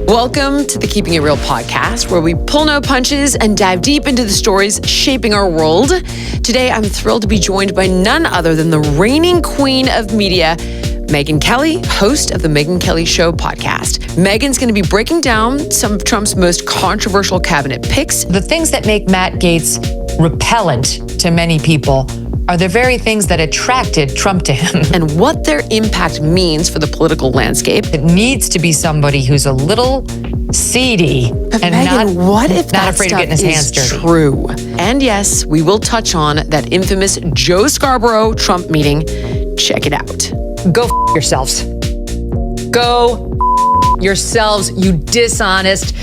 Welcome to the Keeping It Real podcast, where we pull no punches and dive deep into the stories shaping our world. Today, I'm thrilled to be joined by none other than the reigning queen of media, Megyn Kelly, host of the Megyn Kelly Show podcast. Megyn's going to be breaking down some of Trump's most controversial cabinet picks. The things that make Matt Gaetz repellent to many people are the very things that attracted Trump to him. And what their impact means for the political landscape. It needs to be somebody who's a little seedy But and Megyn, what if not that afraid stuff of getting his hands is dirty. true? And yes, we will touch on that infamous Joe Scarborough Trump meeting. Check it out. Go yourselves. Go yourselves, you dishonest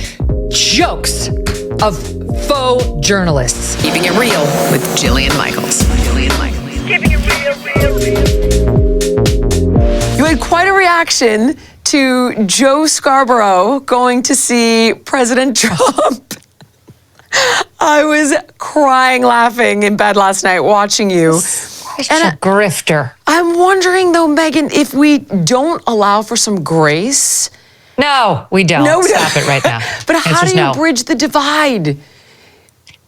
jokes of faux journalists. Keeping It Real with Jillian Michaels. Keeping it real. You had quite a reaction to Joe Scarborough going to see President Trump. I was crying, laughing in bed last night watching you. Such a grifter. I'm wondering though, Megyn, if we don't allow for some grace. No, we don't. Stop it right now. But how Answer's do you no. bridge the divide?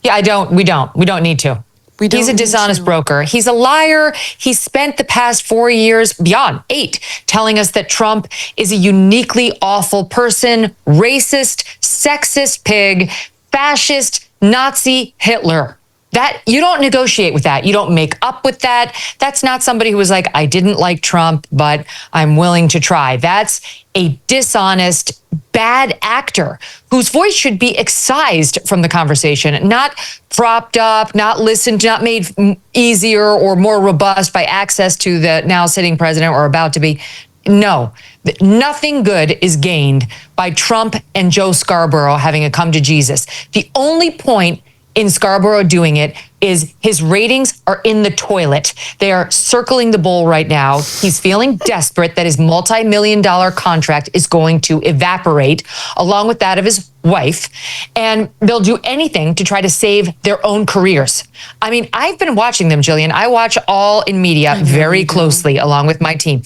Yeah, we don't need to. He's a dishonest broker. He's a liar. He spent the past 4 years, beyond 8, telling us that Trump is a uniquely awful person, racist, sexist pig, fascist, Nazi, Hitler. That you don't negotiate with that. You don't make up with that. That's not somebody who was like, I didn't like Trump, but I'm willing to try. That's a dishonest, bad actor whose voice should be excised from the conversation, not propped up, not listened to, not made easier or more robust by access to the now sitting president or about to be. No, nothing good is gained by Trump and Joe Scarborough having a come to Jesus. The only point in Scarborough doing it is his ratings are in the toilet. They are circling the bowl right now. He's feeling desperate that his multi-million-dollar contract is going to evaporate along with that of his wife. And they'll do anything to try to save their own careers. I mean, I've been watching them, Jillian. I watch All in Media very closely along with my team.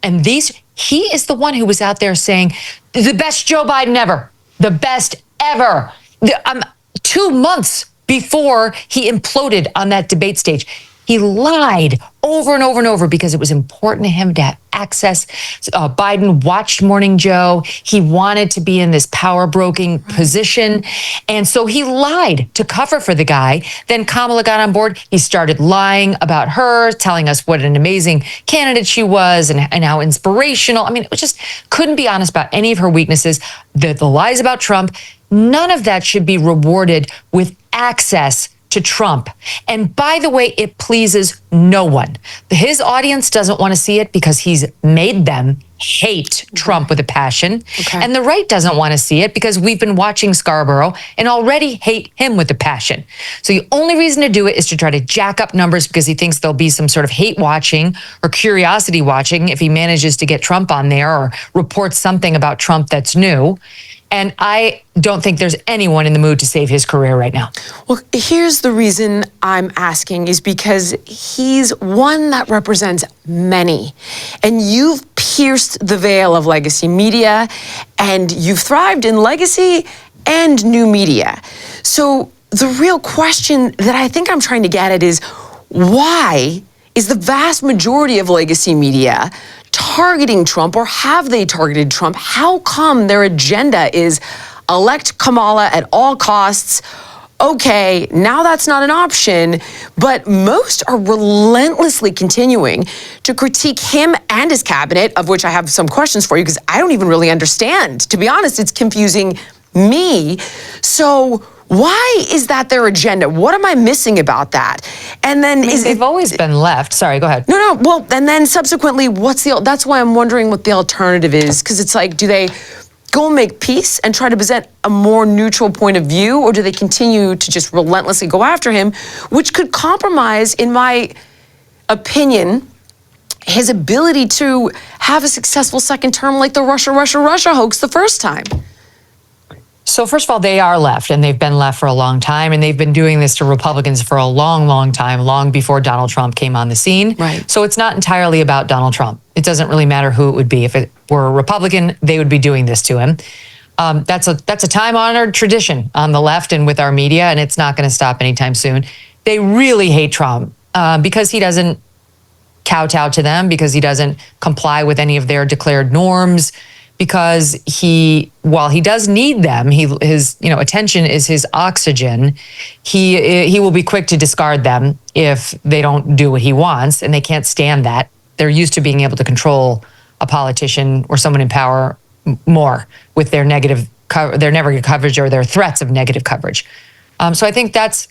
And he is the one who was out there saying, the best Joe Biden ever, the best ever. 2 months before he imploded on that debate stage. He lied over and over and over because it was important to him to have access. Biden watched Morning Joe. He wanted to be in this power broking position. And so he lied to cover for the guy. Then Kamala got on board. He started lying about her, telling us what an amazing candidate she was and how inspirational. I mean, it was just couldn't be honest about any of her weaknesses. The lies about Trump, none of that should be rewarded with access to Trump. And by the way, it pleases no one. His audience doesn't want to see it because he's made them hate Trump with a passion. Okay. And the right doesn't want to see it because we've been watching Scarborough and already hate him with a passion. So the only reason to do it is to try to jack up numbers because he thinks there'll be some sort of hate watching or curiosity watching if he manages to get Trump on there or reports something about Trump that's new. And I don't think there's anyone in the mood to save his career right now. Well, here's the reason I'm asking is because he's one that represents many. And you've pierced the veil of legacy media, and you've thrived in legacy and new media. So the real question that I think I'm trying to get at is, why is the vast majority of legacy media targeting Trump, or have they targeted Trump? How come their agenda is elect Kamala at all costs? Okay, now that's not an option, but most are relentlessly continuing to critique him and his cabinet, of which I have some questions for you because I don't even really understand. To be honest, it's confusing me. So why is that their agenda? What am I missing about that? And then they've always been left. Sorry, go ahead. No. Well, and then subsequently, that's why I'm wondering what the alternative is. Because it's like, do they go and make peace and try to present a more neutral point of view? Or do they continue to just relentlessly go after him, which could compromise, in my opinion, his ability to have a successful second term like the Russia hoax the first time? So first of all, they are left, and they've been left for a long time, and they've been doing this to Republicans for a long, long time, long before Donald Trump came on the scene. Right. So it's not entirely about Donald Trump. It doesn't really matter who it would be. If it were a Republican, they would be doing this to him. That's a time-honored tradition on the left and with our media, and it's not going to stop anytime soon. They really hate Trump because he doesn't kowtow to them, because he doesn't comply with any of their declared norms, because while he does need them, his attention is his oxygen. He will be quick to discard them if they don't do what he wants, and they can't stand that. They're used to being able to control a politician or someone in power more with their negative coverage or their threats of negative coverage. So I think that's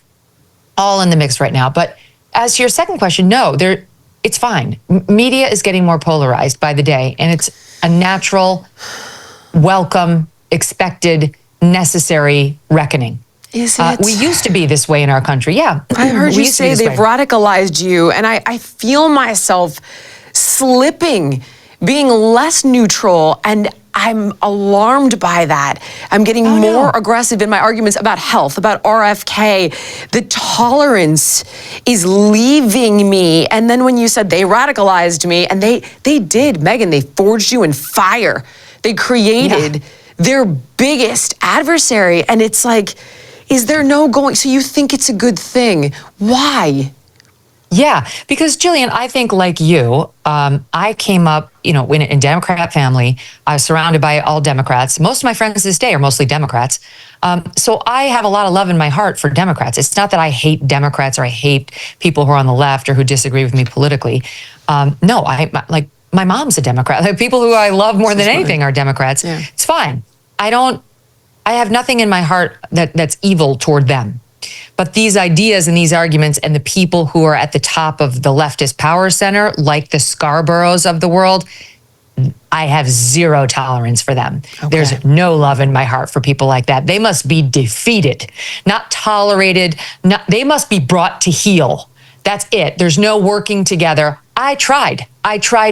all in the mix right now. But as to your second question, no, it's fine. Media is getting more polarized by the day, and it's a natural, welcome, expected, necessary reckoning. Is it? We used to be this way in our country. Yeah. I heard you say they've radicalized you, and I feel myself slipping, being less neutral, and I'm alarmed by that. I'm getting more aggressive in my arguments about health, about RFK. The tolerance is leaving me. And then when you said they radicalized me, and they did, Megyn, they forged you in fire. They created their biggest adversary. And it's like, is there no going? So you think it's a good thing. Why? Yeah, because Jillian, I think like you, I came up, in a Democrat family. I was surrounded by all Democrats. Most of my friends to this day are mostly Democrats. So I have a lot of love in my heart for Democrats. It's not that I hate Democrats or I hate people who are on the left or who disagree with me politically. No, my mom's a Democrat. Like, people who I love more than anything are Democrats. Yeah. It's fine. I have nothing in my heart that's evil toward them. But these ideas and these arguments and the people who are at the top of the leftist power center, like the Scarboroughs of the world, I have zero tolerance for them. Okay. There's no love in my heart for people like that. They must be defeated, not tolerated. They must be brought to heel. That's it. There's no working together. I tried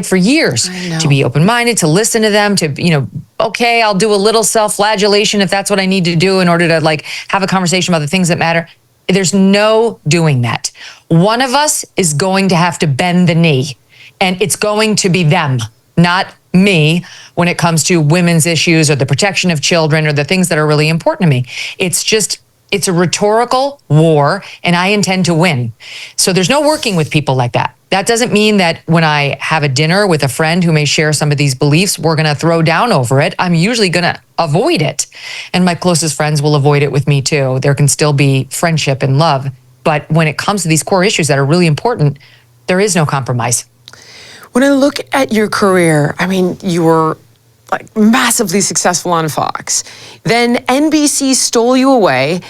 for years to be open-minded, to listen to them, to, okay, I'll do a little self-flagellation if that's what I need to do in order to have a conversation about the things that matter. There's no doing that. One of us is going to have to bend the knee, and it's going to be them, not me, when it comes to women's issues or the protection of children or the things that are really important to me. It's a rhetorical war, and I intend to win. So there's no working with people like that. That doesn't mean that when I have a dinner with a friend who may share some of these beliefs, we're going to throw down over it. I'm usually going to avoid it. And my closest friends will avoid it with me too. There can still be friendship and love. But when it comes to these core issues that are really important, there is no compromise. When I look at your career, you were massively successful on Fox. Then NBC stole you away.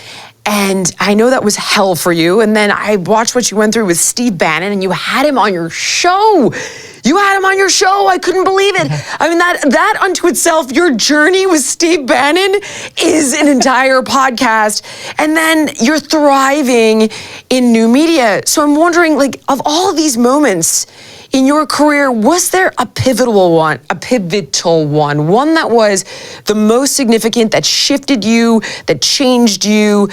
And I know that was hell for you. And then I watched what you went through with Steve Bannon, and you had him on your show. I couldn't believe it. That unto itself, your journey with Steve Bannon is an entire podcast. And then you're thriving in new media. So I'm wondering, of all of these moments in your career, was there a pivotal one that was the most significant, that shifted you, that changed you?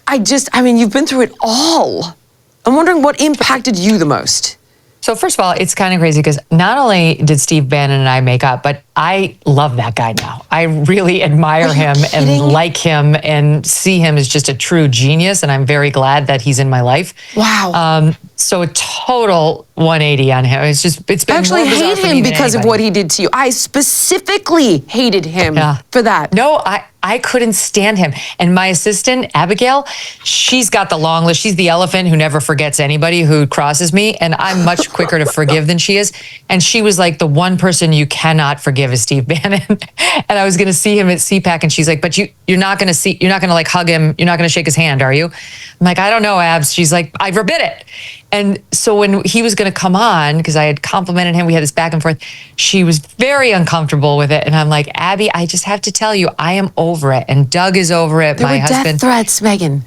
You've been through it all. I'm wondering what impacted you the most. So first of all, it's kind of crazy because not only did Steve Bannon and I make up, but I love that guy now. I really admire him and like him and see him as just a true genius. And I'm very glad that he's in my life. Wow. So a total 180 on him. It's been I actually hate him because of what he did to you. I specifically hated him for that. No, I couldn't stand him. And my assistant, Abigail, she's got the long list. She's the elephant who never forgets anybody who crosses me. And I'm much quicker to forgive than she is. And she was like, the one person you cannot forgive is Steve Bannon. And I was going to see him at CPAC, and she's like, but you're not going to hug him. You're not going to shake his hand, are you? I'm like, I don't know, Abs. She's like, I forbid it. And so when he was going to come on, because I had complimented him, we had this back and forth, she was very uncomfortable with it. And I'm like, Abby, I just have to tell you, I am over it. And Doug is over it. There were death threats, Megyn.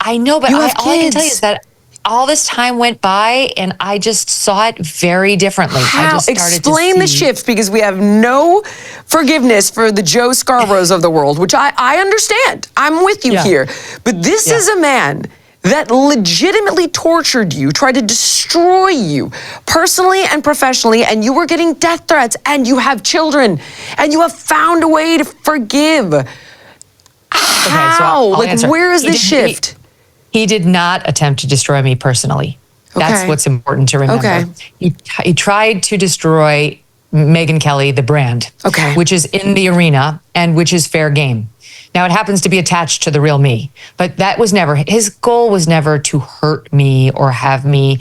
I know, but all I can tell you is that all this time went by, and I just saw it very differently. How? I just started Explain the shift, because we have no forgiveness for the Joe Scarboroughs of the world, which I understand. I'm with you here. But this is a man that legitimately tortured you, tried to destroy you personally and professionally, and you were getting death threats, and you have children, and you have found a way to forgive. How? Okay, so where is this shift? He did not attempt to destroy me personally. That's Okay. what's important to remember. Okay. He tried to destroy Megyn Kelly, the brand, Okay. which is in the arena and which is fair game. Now, it happens to be attached to the real me, but that was never, his goal was never to hurt me or have me,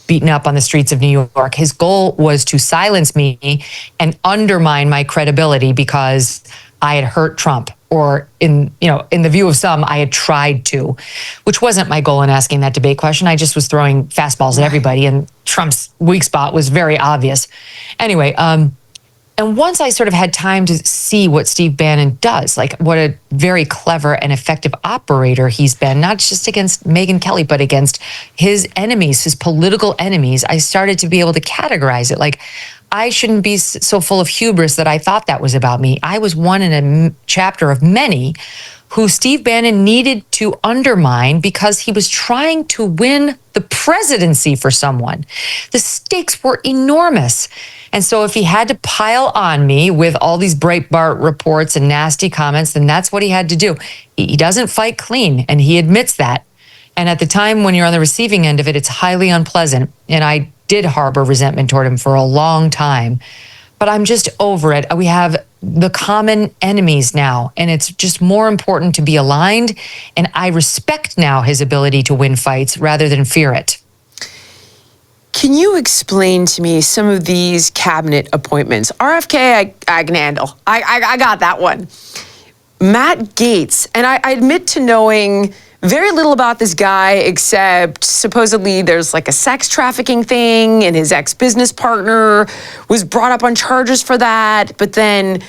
beaten up on the streets of New York. His goal was to silence me and undermine my credibility because I had hurt Trump, or in the view of some, I had tried to, which wasn't my goal in asking that debate question. I just was throwing fastballs at everybody, and Trump's weak spot was very obvious. Anyway, and once I sort of had time to see what Steve Bannon does, like what a very clever and effective operator he's been, not just against Megyn Kelly, but against his enemies, his political enemies, I started to be able to categorize it. Like, I shouldn't be so full of hubris that I thought that was about me. I was one in a chapter of many who Steve Bannon needed to undermine because he was trying to win the presidency for someone. The stakes were enormous. And so if he had to pile on me with all these Breitbart reports and nasty comments, then that's what he had to do. He doesn't fight clean, and he admits that. And at the time when you're on the receiving end of it, it's highly unpleasant. And I did harbor resentment toward him for a long time, but I'm just over it. We have the common enemies now, and it's just more important to be aligned. And I respect now his ability to win fights rather than fear it. Can you explain to me some of these cabinet appointments? RFK, I can handle. I got that one. Matt Gaetz, and I admit to knowing very little about this guy, except supposedly there's like a sex trafficking thing, and his ex-business partner was brought up on charges for that. But then,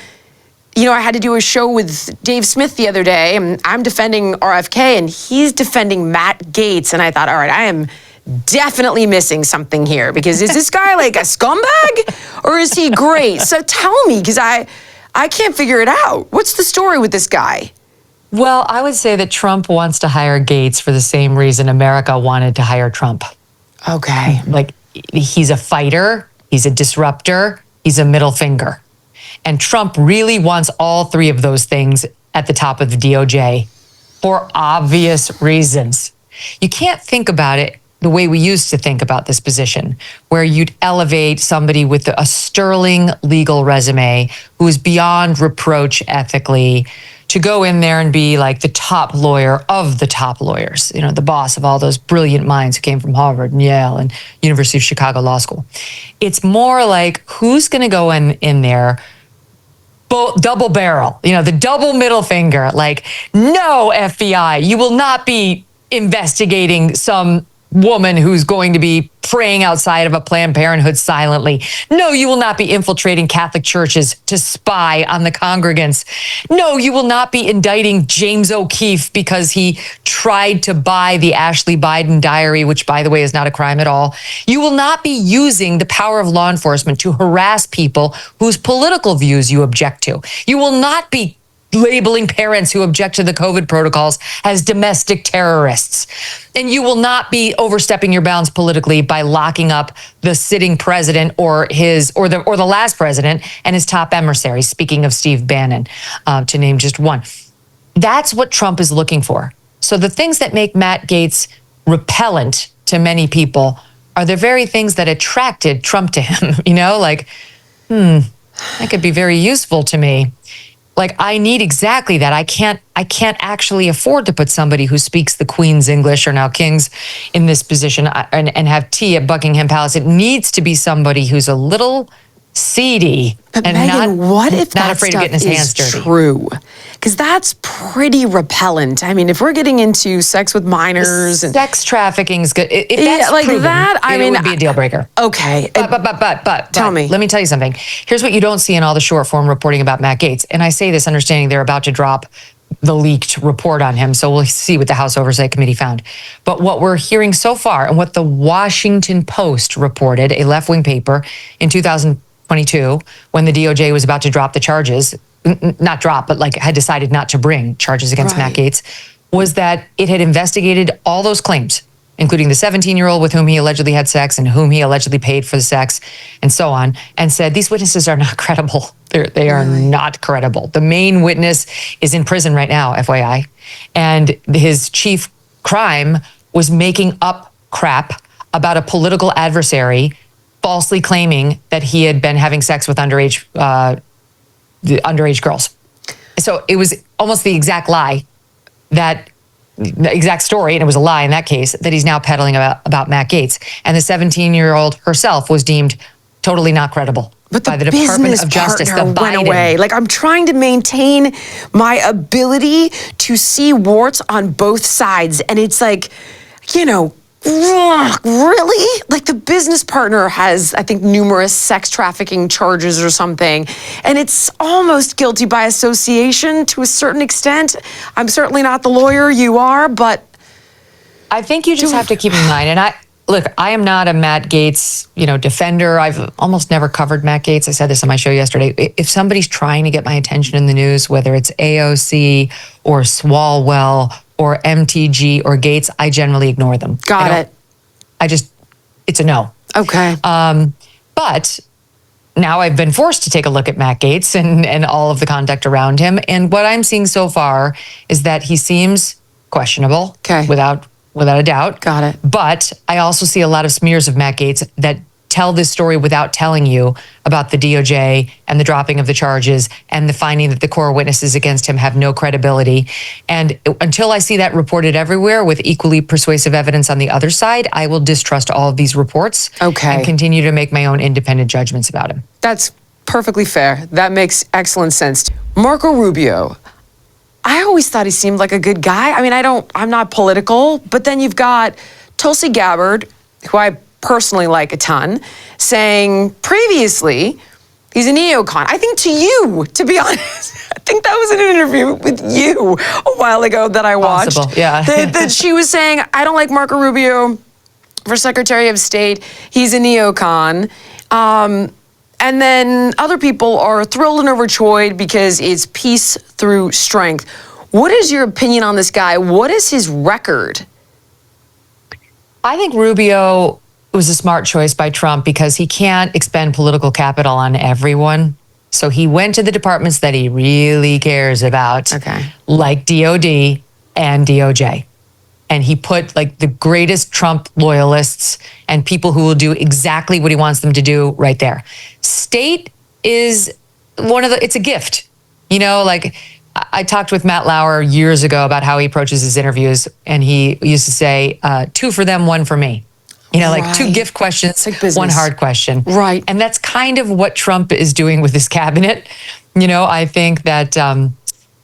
I had to do a show with Dave Smith the other day, and I'm defending RFK, and he's defending Matt Gaetz. And I thought, all right, I am definitely missing something here, because is this guy like a scumbag, or is he great? So tell me, because I can't figure it out. What's the story with this guy? Well, I would say that Trump wants to hire Gaetz for the same reason America wanted to hire Trump. Okay. Like, he's a fighter, he's a disruptor, he's a middle finger. And Trump really wants all three of those things at the top of the DOJ for obvious reasons. You can't think about it the way we used to think about this position, where you'd elevate somebody with a sterling legal resume who is beyond reproach ethically to go in there and be like the top lawyer of the top lawyers, the boss of all those brilliant minds who came from Harvard and Yale and University of Chicago Law School. It's more like, who's going to go in there, double barrel, the double middle finger, like, no, FBI, you will not be investigating some woman who's going to be praying outside of a Planned Parenthood silently. No, you will not be infiltrating Catholic churches to spy on the congregants. No, you will not be indicting James O'Keefe because he tried to buy the Ashley Biden diary, which, by the way, is not a crime at all. You will not be using the power of law enforcement to harass people whose political views you object to. You will not be labeling parents who object to the COVID protocols as domestic terrorists. And you will not be overstepping your bounds politically by locking up the sitting president or the last president and his top emissaries, speaking of Steve Bannon, to name just one. That's what Trump is looking for. So the things that make Matt Gaetz repellent to many people are the very things that attracted Trump to him. That could be very useful to me. Like, I need exactly that. I can't actually afford to put somebody who speaks the Queen's English, or now King's, in this position and have tea at Buckingham Palace. It needs to be somebody who's a little seedy but and Megyn, what if not that afraid stuff of getting his hands is dirty. True? Because that's pretty repellent. I mean, if we're getting into sex with minors and sex trafficking is good. If that's like proven, that, it would be a deal breaker. Okay. But tell me. Let me tell you something. Here's what you don't see in all the short form reporting about Matt Gaetz. And I say this understanding they're about to drop the leaked report on him. So we'll see what the House Oversight Committee found. But what we're hearing so far, and what the Washington Post reported, a left-wing paper in 2022, when the DOJ was about to drop the charges, not drop, but like had decided not to bring charges against Matt Gaetz. was that it had investigated all those claims, including the 17-year-old with whom he allegedly had sex and whom he allegedly paid for the sex and so on, and said, these witnesses are not credible. They are not credible. The main witness is in prison right now, FYI. And his chief crime was making up crap about a political adversary, falsely claiming that he had been having sex with underage girls. So it was almost the exact lie, the exact story, and it was a lie in that case, that he's now peddling about Matt Gaetz. And the 17-year-old herself was deemed totally not credible by the Department of Justice. The went away. Like, I'm trying to maintain my ability to see warts on both sides. And it's like, really? Like, the business partner has, I think, numerous sex trafficking charges or something. And it's almost guilty by association to a certain extent. I'm certainly not the lawyer you are, but I think you just have to keep in mind, and I am not a Matt Gaetz, defender. I've almost never covered Matt Gaetz. I said this on my show yesterday. If somebody's trying to get my attention in the news, whether it's AOC or Swalwell or MTG or Gaetz, I generally ignore them. Got it. It's a no. Okay. But now I've been forced to take a look at Matt Gaetz and all of the conduct around him. And what I'm seeing so far is that he seems questionable. Okay. Without a doubt. Got it. But I also see a lot of smears of Matt Gaetz that tell this story without telling you about the DOJ and the dropping of the charges and the finding that the core witnesses against him have no credibility. And until I see that reported everywhere with equally persuasive evidence on the other side, I will distrust all of these reports. Okay. And continue to make my own independent judgments about him. That's perfectly fair. That makes excellent sense. Marco Rubio, I always thought he seemed like a good guy. I mean, I'm not political, but then you've got Tulsi Gabbard, who I personally like a ton, saying previously he's a neocon. I think to be honest, I think that was in an interview with you a while ago that I watched. Possible, yeah. that she was saying, I don't like Marco Rubio for Secretary of State. He's a neocon. And then other people are thrilled and overjoyed because it's peace through strength. What is your opinion on this guy? What is his record? I think Rubio was a smart choice by Trump because he can't expend political capital on everyone. So he went to the departments that he really cares about, like DOD and DOJ. And he put like the greatest Trump loyalists and people who will do exactly what he wants them to do right there. State is it's a gift. Like I talked with Matt Lauer years ago about how he approaches his interviews, and he used to say, 2 for them, 1 for me. Like 2 gift questions, like 1 hard question. Right. And that's kind of what Trump is doing with his cabinet. I think that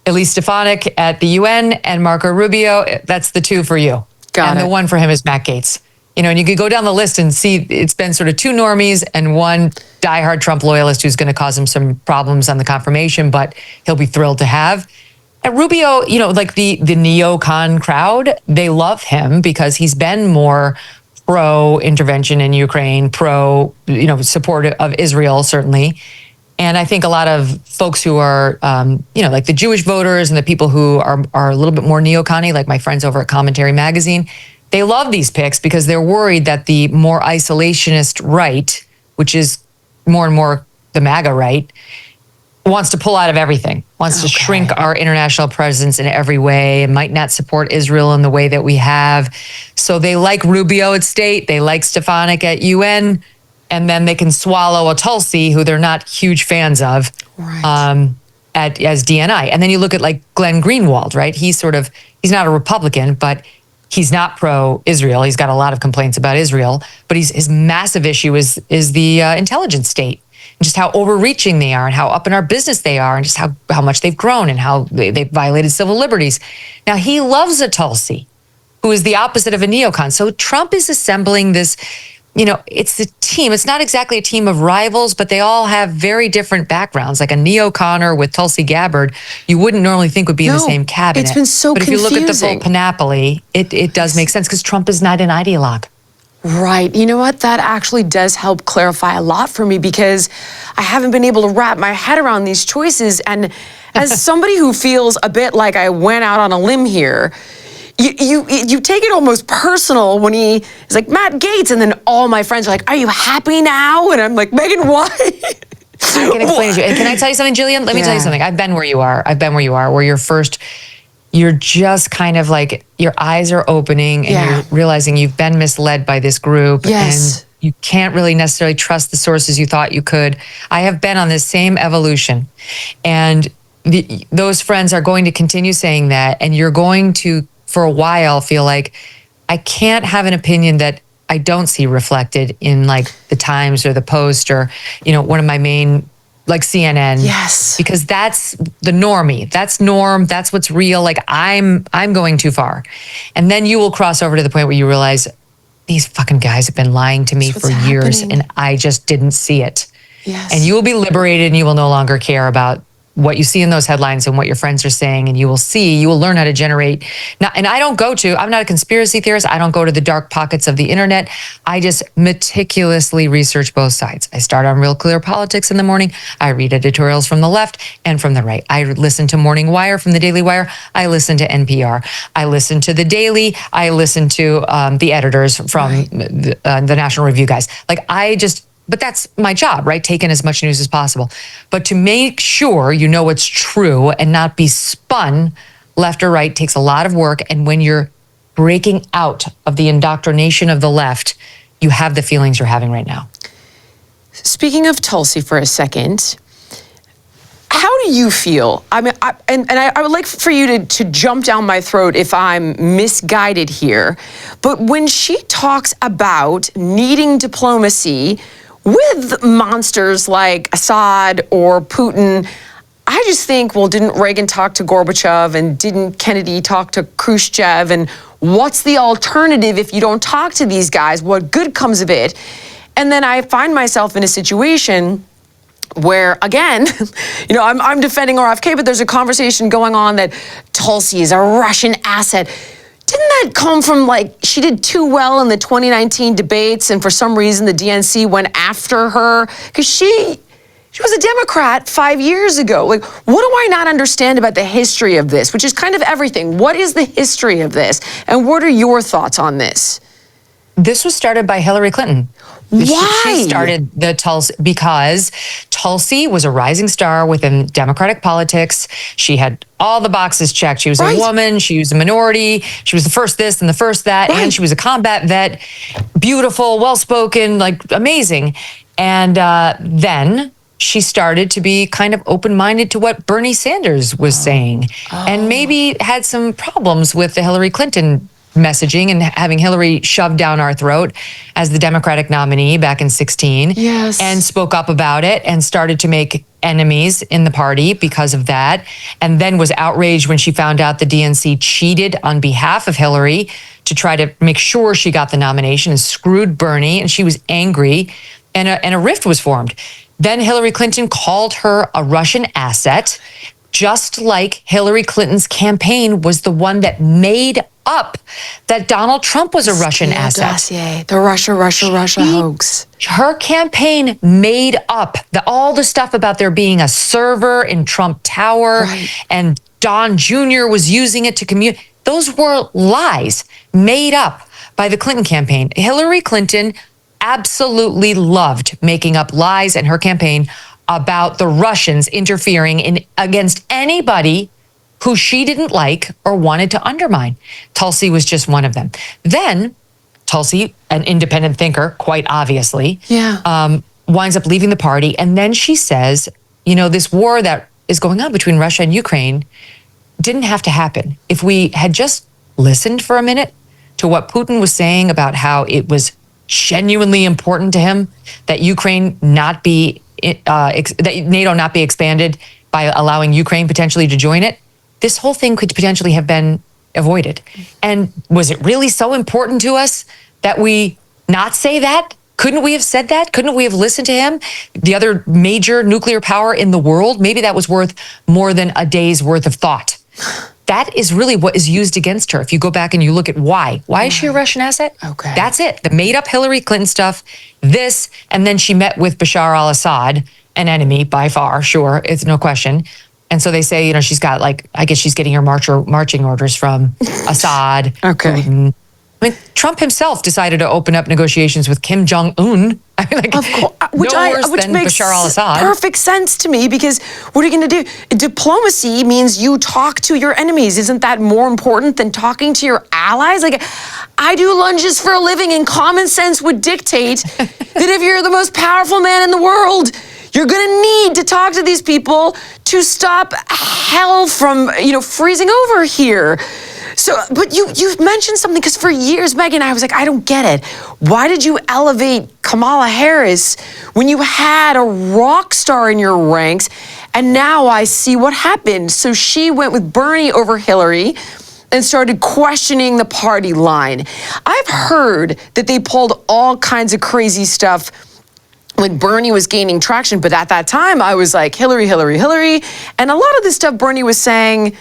Elise Stefanik at the UN and Marco Rubio, that's the 2 for you. Got it. The 1 for him is Matt Gaetz. And you could go down the list and see it's been sort of 2 normies and 1 diehard Trump loyalist who's going to cause him some problems on the confirmation, but he'll be thrilled to have. And Rubio, like the neocon crowd, they love him because he's been more pro-intervention in Ukraine, support of Israel, certainly. And I think a lot of folks who are, like the Jewish voters and the people who are a little bit more neocon-y, like my friends over at Commentary Magazine, they love these picks because they're worried that the more isolationist right, which is more and more the MAGA right, wants to pull out of everything, wants to shrink our international presence in every way, and might not support Israel in the way that we have. So they like Rubio at state, they like Stefanik at UN, and then they can swallow a Tulsi, who they're not huge fans of, as DNI. And then you look at like Glenn Greenwald, right? He's not a Republican, but he's not pro-Israel. He's got a lot of complaints about Israel, but his massive issue is the intelligence state. And just how overreaching they are and how up in our business they are and just how much they've grown and how they've violated civil liberties. Now, he loves a Tulsi, who is the opposite of a neocon. So Trump is assembling this, it's a team. It's not exactly a team of rivals, but they all have very different backgrounds. Like a neoconner with Tulsi Gabbard, you wouldn't normally think would be in the same cabinet. It's been so confusing. But if you look at the full panoply, it does make sense because Trump is not an ideologue. Right. You know what? That actually does help clarify a lot for me because I haven't been able to wrap my head around these choices. And as somebody who feels a bit like I went out on a limb here, you take it almost personal when he is like, Matt Gaetz, and then all my friends are like, are you happy now? And I'm like, Megyn, why? I can explain it to you. And can I tell you something, Jillian? Let me tell you something. I've been where you are. Where you're just kind of like, your eyes are opening and you're realizing you've been misled by this group. Yes. And you can't really necessarily trust the sources you thought you could. I have been on this same evolution. And those friends are going to continue saying that. And you're going to, for a while, feel like, I can't have an opinion that I don't see reflected in like the Times or the Post or, one of my main, like CNN. Yes. Because that's the normie. That's norm. That's what's real. Like I'm going too far. And then you will cross over to the point where you realize these fucking guys have been lying to me for years and I just didn't see it. Yes. And you will be liberated and you will no longer care about what you see in those headlines and what your friends are saying, and you will learn how to generate. Now, and I'm not a conspiracy theorist. I don't go to the dark pockets of the internet. I just meticulously research both sides. I start on Real Clear Politics in the morning. I read editorials from the left and from the right. I listen to Morning Wire from the Daily Wire. I listen to NPR. I listen to the Daily. I listen to the editors from the National Review guys. But that's my job, right? Take in as much news as possible. But to make sure you know what's true and not be spun left or right takes a lot of work. And when you're breaking out of the indoctrination of the left, you have the feelings you're having right now. Speaking of Tulsi for a second, how do you feel? I mean, I would like for you to jump down my throat if I'm misguided here. But when she talks about needing diplomacy with monsters like Assad or Putin, I just think, well, didn't Reagan talk to Gorbachev and didn't Kennedy talk to Khrushchev? And what's the alternative if you don't talk to these guys? What good comes of it? And then I find myself in a situation where, again, I'm defending RFK, but there's a conversation going on that Tulsi is a Russian asset. Didn't that come from, she did too well in the 2019 debates, and for some reason the DNC went after her? Because she was a Democrat 5 years ago. What do I not understand about the history of this, which is kind of everything? What is the history of this? And what are your thoughts on this? This was started by Hillary Clinton. Why? She started the Tulsi because Tulsi was a rising star within Democratic politics. She had all the boxes checked. She was a woman. She was a minority. She was the first this and the first that. And she was a combat vet, beautiful, well-spoken, amazing. And then she started to be kind of open-minded to what Bernie Sanders was saying, and maybe had some problems with the Hillary Clinton messaging and having Hillary shoved down our throat as the Democratic nominee back in 2016. Yes. And spoke up about it and started to make enemies in the party because of that. And then was outraged when she found out the DNC cheated on behalf of Hillary to try to make sure she got the nomination and screwed Bernie. And she was angry, and a rift was formed. Then Hillary Clinton called her a Russian asset, just like Hillary Clinton's campaign was the one that made up that Donald Trump was a Russian asset. Dossier, the Russia hoax. Her campaign made up all the stuff about there being a server in Trump Tower, and Don Jr. was using it to communicate. Those were lies made up by the Clinton campaign. Hillary Clinton absolutely loved making up lies in her campaign about the Russians interfering against anybody who she didn't like or wanted to undermine. Tulsi was just one of them. Then Tulsi, an independent thinker, quite obviously, winds up leaving the party. And then she says, this war that is going on between Russia and Ukraine didn't have to happen. If we had just listened for a minute to what Putin was saying about how it was genuinely important to him that Ukraine not be, that NATO not be expanded by allowing Ukraine potentially to join it, this whole thing could potentially have been avoided. And was it really so important to us that we not say that? Couldn't we have said that? Couldn't we have listened to him? The other major nuclear power in the world, maybe that was worth more than a day's worth of thought. that is really what is used against her. If you go back and you look at why is she a Russian asset? Okay. That's it. The made up Hillary Clinton stuff, this, and then she met with Bashar al-Assad, an enemy by far, sure, it's no question. And so they say, she's got I guess she's getting her marching orders from Assad. Okay. Putin. I mean, Trump himself decided to open up negotiations with Kim Jong-un. I mean, Of course, which makes Bashar al-Assad. Perfect sense to me, because what are you going to do? Diplomacy means you talk to your enemies. Isn't that more important than talking to your allies? I do lunges for a living, and common sense would dictate that if you're the most powerful man in the world, you're going to need to talk to these people to stop hell from, freezing over here. So, but you've mentioned something, because for years, Megyn, I was like, I don't get it. Why did you elevate Kamala Harris when you had a rock star in your ranks? And now I see what happened. So she went with Bernie over Hillary and started questioning the party line. I've heard that they pulled all kinds of crazy stuff when Bernie was gaining traction, but at that time I was like, Hillary, Hillary, Hillary. And a lot of the stuff Bernie was saying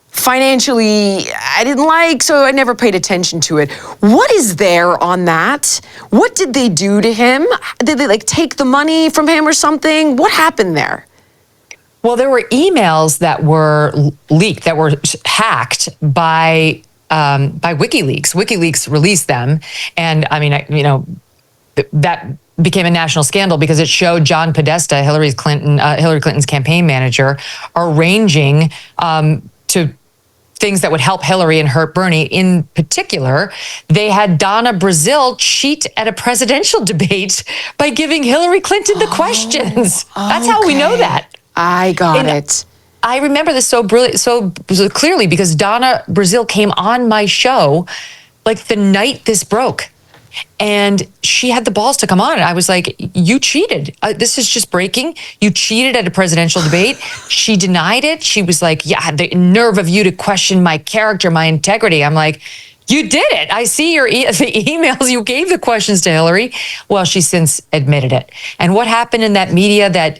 financially I didn't like, so I never paid attention to it. What is there on that? What did they do to him? Did they take the money from him or something? What happened there? Well, there were emails that were leaked, that were hacked by WikiLeaks. WikiLeaks released them, and I mean, that became a national scandal because it showed John Podesta, Hillary Clinton's campaign manager, arranging to things that would help Hillary and hurt Bernie. In particular, they had Donna Brazile cheat at a presidential debate by giving Hillary Clinton the questions. That's how we know that. I got it. I remember this so clearly because Donna Brazile came on my show the night this broke. And she had the balls to come on. And I was like, you cheated. This is just breaking. You cheated at a presidential debate. She denied it. She was like, yeah, the nerve of you to question my character, my integrity. I'm like, you did it. I see the emails. You gave the questions to Hillary. Well, she's since admitted it. And what happened in that media that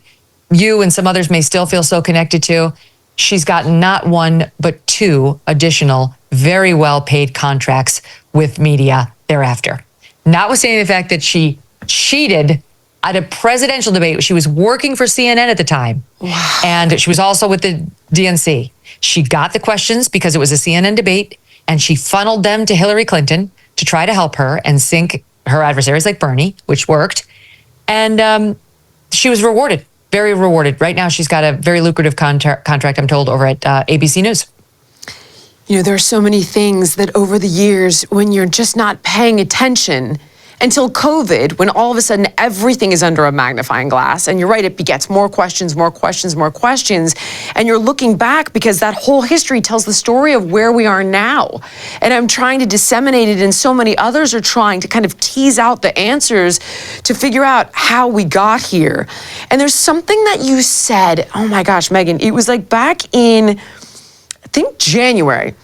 you and some others may still feel so connected to, she's gotten not one, but 2 additional very well-paid contracts with media thereafter. Notwithstanding the fact that she cheated at a presidential debate. She was working for CNN at the time. Wow. And she was also with the DNC. She got the questions because it was a CNN debate, and she funneled them to Hillary Clinton to try to help her and sink her adversaries like Bernie, which worked. And she was rewarded, very rewarded. Right now, she's got a very lucrative contract, I'm told, over at ABC News. There are so many things that over the years, when you're just not paying attention until COVID, when all of a sudden everything is under a magnifying glass, and you're right, it begets more questions, more questions, more questions, and you're looking back because that whole history tells the story of where we are now. And I'm trying to disseminate it, and so many others are trying to kind of tease out the answers to figure out how we got here. And there's something that you said, oh my gosh, Megyn, it was back in, I think, January.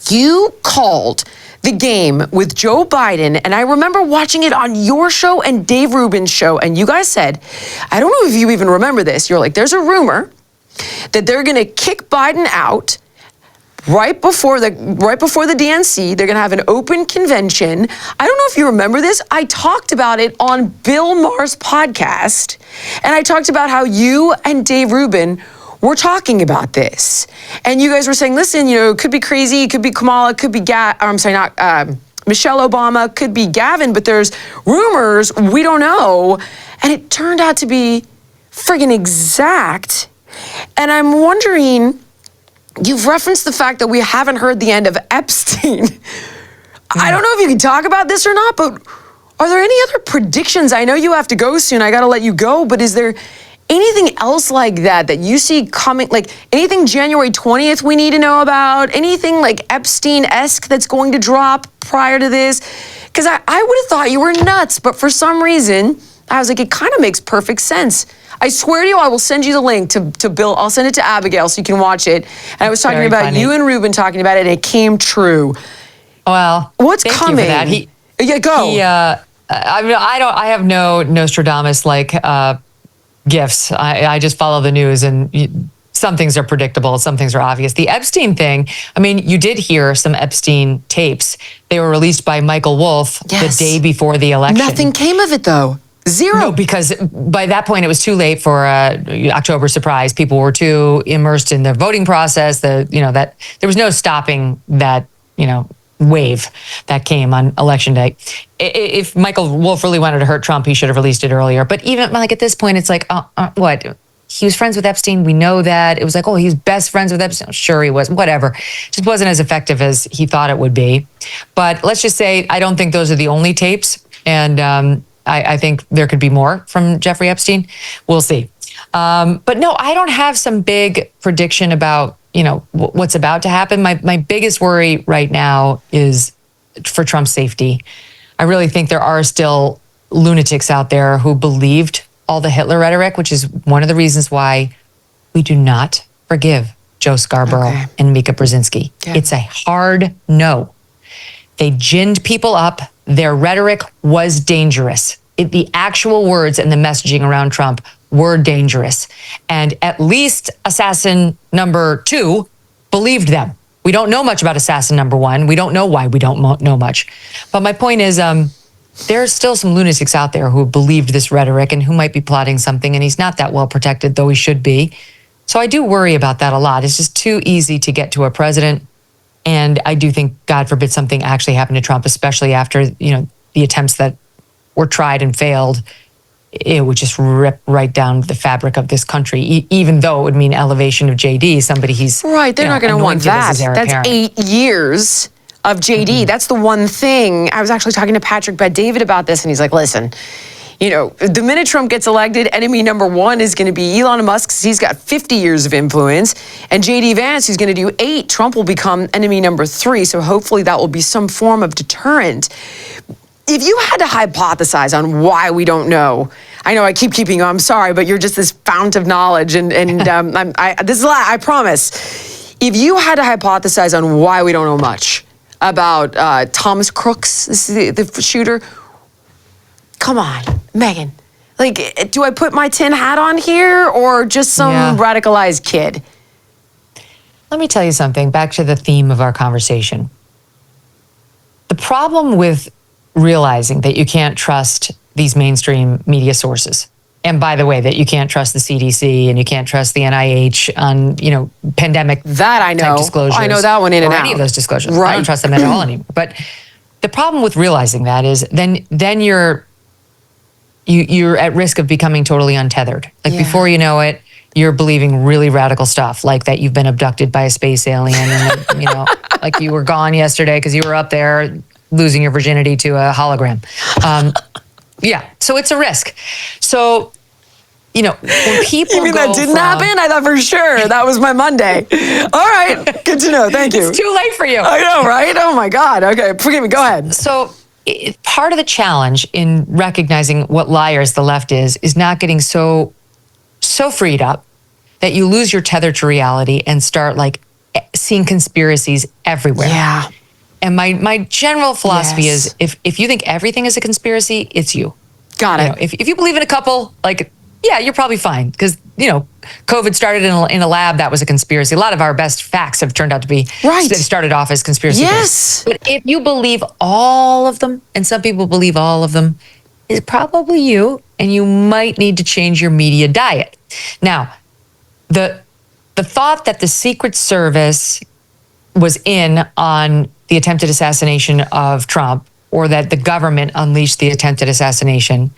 You called the game with Joe Biden, and I remember watching it on your show and Dave Rubin's show, and you guys said, I don't know if you even remember this, you're like, there's a rumor that they're gonna kick Biden out right before the DNC. They're gonna have an open convention. I don't know if you remember this. I talked about it on Bill Maher's podcast, and I talked about how you and Dave Rubin we're talking about this. And you guys were saying, listen, it could be crazy, it could be Kamala, it could be Michelle Obama, could be Gavin, but there's rumors, we don't know. And it turned out to be friggin' exact. And I'm wondering, you've referenced the fact that we haven't heard the end of Epstein. I don't know if you can talk about this or not, but are there any other predictions? I know you have to go soon, I gotta let you go, but is there anything else like that you see coming, anything January 20th we need to know about? Anything Epstein-esque that's going to drop prior to this? Because I would have thought you were nuts, but for some reason, I was like, it kind of makes perfect sense. I swear to you, I will send you the link to Bill. I'll send it to Abigail so you can watch it. And I was talking about funny. You and Ruben talking about it, and it came true. Well, what's coming? You for that. Yeah, go. I have no Nostradamus gifts. I just follow the news and some things are predictable, some things are obvious. The Epstein thing, I mean, you did hear some Epstein tapes. They were released by Michael Wolff the day before the election. Nothing came of it, though. Zero. No, because by that point, it was too late for October surprise. People were too immersed in the voting process. That there was no stopping that, wave that came on election day. If Michael Wolff really wanted to hurt Trump, he should have released it earlier. But even like at this point, it's like, what? He was friends with Epstein. We know that. It was like, oh, he's best friends with Epstein. Sure, he was. Whatever. Just wasn't as effective as he thought it would be. But let's just say, I don't think those are the only tapes. And I think there could be more from Jeffrey Epstein. We'll see. But no, I don't have some big prediction about, what's about to happen. My biggest worry right now is for Trump's safety. I really think there are still lunatics out there who believed all the Hitler rhetoric, which is one of the reasons why we do not forgive Joe Scarborough and Mika Brzezinski. Yeah. It's a hard no. They ginned people up. Their rhetoric was dangerous. The actual words and the messaging around Trump were dangerous. And at least assassin number 2 believed them. We don't know much about assassin number 1. We don't know why we don't know much. But my point is, there are still some lunatics out there who believed this rhetoric and who might be plotting something, and he's not that well protected, though he should be. So I do worry about that a lot. It's just too easy to get to a president. And I do think, God forbid, something actually happened to Trump, especially after, the attempts that were tried and failed. It would just rip right down the fabric of this country, even though it would mean elevation of JD, somebody he's right. They're not going to want that. That's 8 years of JD. That's the one thing. I was actually talking to Patrick Bet-David about this, and he's like, listen, the minute Trump gets elected, enemy number 1 is going to be Elon Musk, because he's got 50 years of influence, and JD Vance, who's going to do 8. Trump will become enemy number 3, so hopefully that will be some form of deterrent. If you had to hypothesize on why we don't know, I know I keep keeping you, I'm sorry, but you're just this fount of knowledge, and this is a lot, I promise. If you had to hypothesize on why we don't know much about Thomas Crooks, this is the shooter, come on, Megyn. Like, do I put my tin hat on here or just some radicalized kid? Let me tell you something, back to the theme of our conversation. The problem with realizing that you can't trust these mainstream media sources, and by the way, that you can't trust the CDC and you can't trust the NIH on, pandemic that I know. Type disclosures. I know that one in and out. Any of those disclosures. Right. I don't trust them at all anymore. But the problem with realizing that is then you're at risk of becoming totally untethered. Like before you know it, you're believing really radical stuff, like that you've been abducted by a space alien, and like you were gone yesterday because you were up there losing your virginity to a hologram. So it's a risk. So, when people You mean that didn't happen? I thought for sure that was my Monday. All right, good to know. Thank you. It's too late for you. I know, right? Oh my God. Okay, forgive me. Go ahead. So part of the challenge in recognizing what liars the left is not getting so freed up that you lose your tether to reality and start seeing conspiracies everywhere. Yeah. And my general philosophy is if you think everything is a conspiracy, it's you. Got it. If you believe in a couple, you're probably fine. Because, COVID started in a lab, that was a conspiracy. A lot of our best facts have turned out to be started off as conspiracy theories. But if you believe all of them, and some people believe all of them, it's probably you, and you might need to change your media diet. Now, the thought that the Secret Service was in on the attempted assassination of Trump, or that the government unleashed the attempted assassination,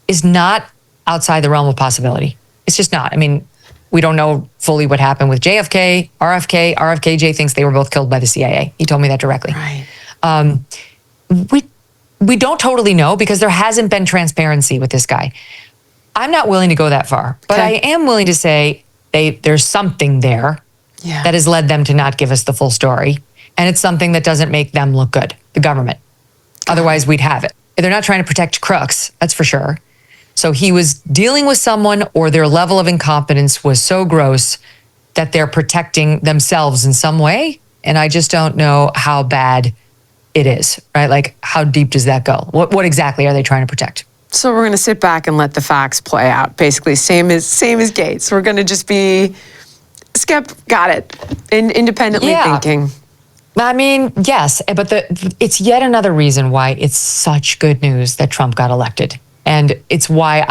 is not outside the realm of possibility. It's just not. I mean, we don't know fully what happened with JFK, RFK. RFKJ thinks they were both killed by the CIA. He told me that directly. Right. We don't totally know because there hasn't been transparency with this guy. I'm not willing to go that far, but I am willing to say there's something there that has led them to not give us the full story. And it's something that doesn't make them look good, the government. Otherwise, we'd have it. They're not trying to protect crooks, that's for sure. So he was dealing with someone, or their level of incompetence was so gross that they're protecting themselves in some way. And I just don't know how bad it is, right? Like, how deep does that go? What exactly are they trying to protect? So we're going to sit back and let the facts play out. Basically, same as Gaetz. We're going to just be Skip, got it. Independently thinking. I mean, yes, but it's yet another reason why it's such good news that Trump got elected. And it's why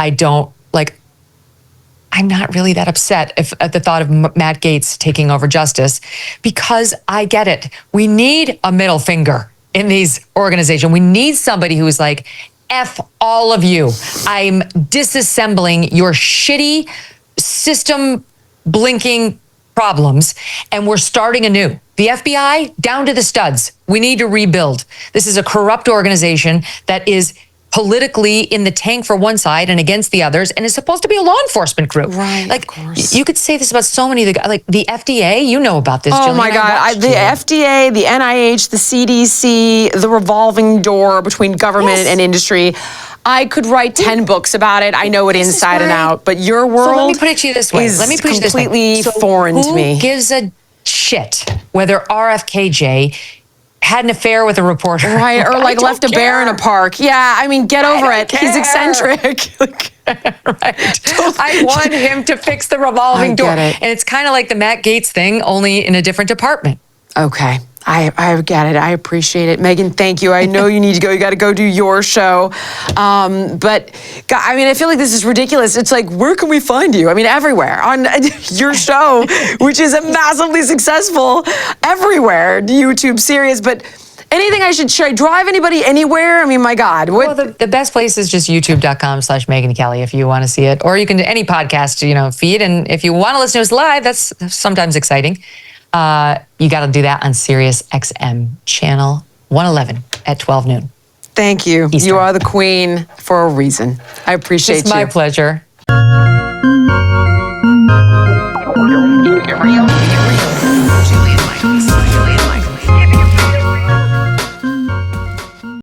I'm not really that upset at the thought of Matt Gaetz taking over justice, because I get it. We need a middle finger in these organizations. We need somebody who is like, F all of you. I'm disassembling your shitty system blinking problems, and we're starting anew. The FBI, down to the studs. We need to rebuild. This is a corrupt organization that is politically in the tank for one side and against the others, and is supposed to be a law enforcement group. Right, like, of course. You could say this about so many of the guys, like the FDA, you know about this, Oh Jillian. my God, the FDA, the NIH, the CDC, the revolving door between government and industry. I could write 10 books about it. I know it inside and out, but your world so let me put it to you this way. is Let me put it this way. completely foreign to me. Who gives a shit whether RFKJ had an affair with a reporter? Right, or like left a bear in a park. Yeah, I mean, get over it. He's eccentric. Right. I want him to fix the revolving door. Get it. And it's kind of like the Matt Gaetz thing, only in a different department. Okay. I get it. I appreciate it. Megyn, thank you. I know you need to go. You got to go do your show. But I mean, I feel like this is ridiculous. It's like, where can we find you? I mean, everywhere on your show, which is massively successful everywhere. YouTube series, but anything should I drive anybody anywhere? I mean, my God. What? Well, the best place is just youtube.com/Megyn Kelly if you want to see it. Or you can do any podcast, feed. And if you want to listen to us live, that's sometimes exciting. You got to do that on Sirius XM channel 111 at 12 noon. Thank you. Eastern. You are the queen for a reason. I appreciate It's my pleasure. Real, Julian Michaels.